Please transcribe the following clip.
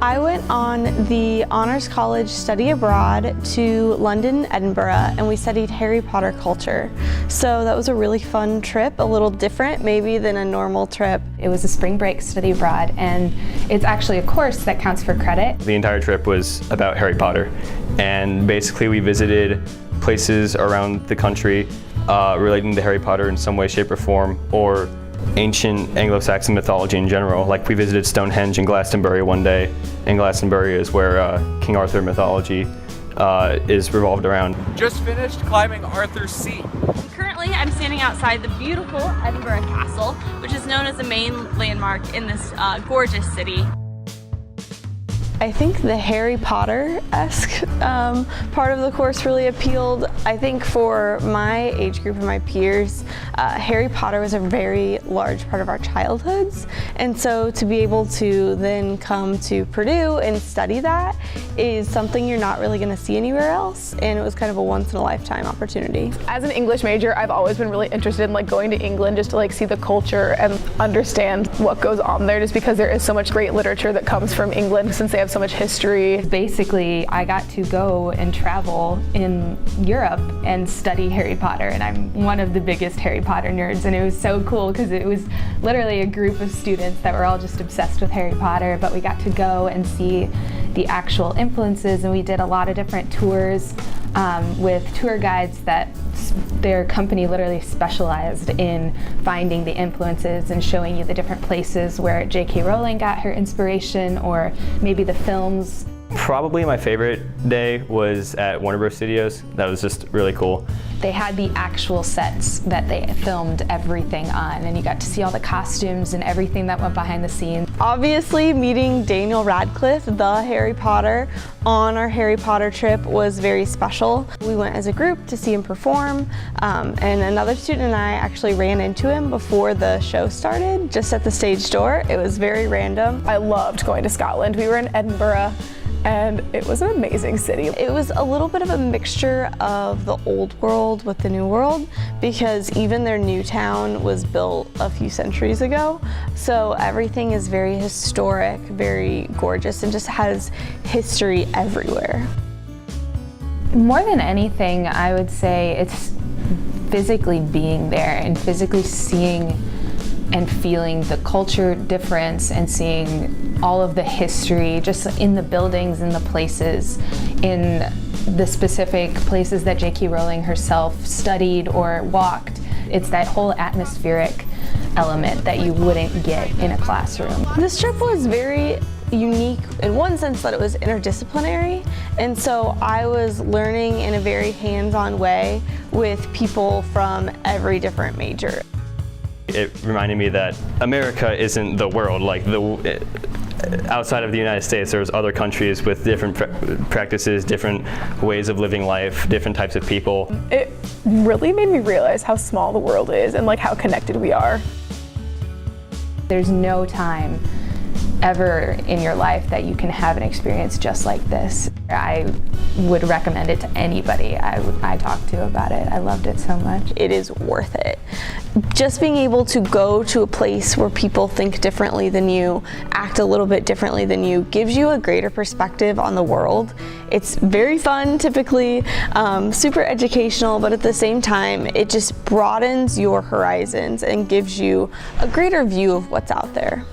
I went on the Honors College study abroad to London and Edinburgh, and we studied Harry Potter culture. So that was a really fun trip, a little different maybe than a normal trip. It was a spring break study abroad, and it's actually a course that counts for credit. The entire trip was about Harry Potter, and basically we visited places around the country relating to Harry Potter in some way, shape, or form, or ancient Anglo-Saxon mythology in general. Like we visited Stonehenge in Glastonbury one day, and Glastonbury is where King Arthur mythology is revolved around. Just finished climbing Arthur's Seat. Currently, I'm standing outside the beautiful Edinburgh Castle, which is known as the main landmark in this gorgeous city. I think the Harry Potter-esque part of the course really appealed. I think for my age group and my peers, Harry Potter was a very large part of our childhoods, and so to be able to then come to Purdue and study that is something you're not really going to see anywhere else, and it was kind of a once-in-a-lifetime opportunity. As an English major, I've always been really interested in going to England just to see the culture and understand what goes on there, just because there is so much great literature that comes from England since they have so much history. Basically, I got to go and travel in Europe and study Harry Potter, and I'm one of the biggest Harry Potter nerds, and it was so cool because it was literally a group of students that were all just obsessed with Harry Potter, but we got to go and see the actual influences, and we did a lot of different tours with tour guides that their company literally specialized in finding the influences and showing you the different places where J.K. Rowling got her inspiration, or maybe the films. Probably my favorite day was at Warner Bros. Studios. That was just really cool. They had the actual sets that they filmed everything on, and you got to see all the costumes and everything that went behind the scenes. Obviously, meeting Daniel Radcliffe, the Harry Potter, on our Harry Potter trip was very special. We went as a group to see him perform, and another student and I actually ran into him before the show started, just at the stage door. It was very random. I loved going to Scotland. We were in Edinburgh, and it was an amazing city. It was a little bit of a mixture of the old world with the new world, because even their new town was built a few centuries ago. So everything is very historic, very gorgeous, and just has history everywhere. More than anything, I would say it's physically being there and physically seeing and feeling the culture difference and seeing all of the history just in the buildings and the places, in the specific places that J.K. Rowling herself studied or walked. It's that whole atmospheric element that you wouldn't get in a classroom. This trip was very unique in one sense that it was interdisciplinary, and so I was learning in a very hands-on way with people from every different major. It reminded me that America isn't the world. Outside of the United States, there's other countries with different practices, different ways of living life, different types of people. It really made me realize how small the world is and how connected we are. There's no time ever in your life that you can have an experience just like this. I would recommend it to anybody I talk to about it. I loved it so much. It is worth it. Just being able to go to a place where people think differently than you, act a little bit differently than you, gives you a greater perspective on the world. It's very fun, typically, super educational, but at the same time, it just broadens your horizons and gives you a greater view of what's out there.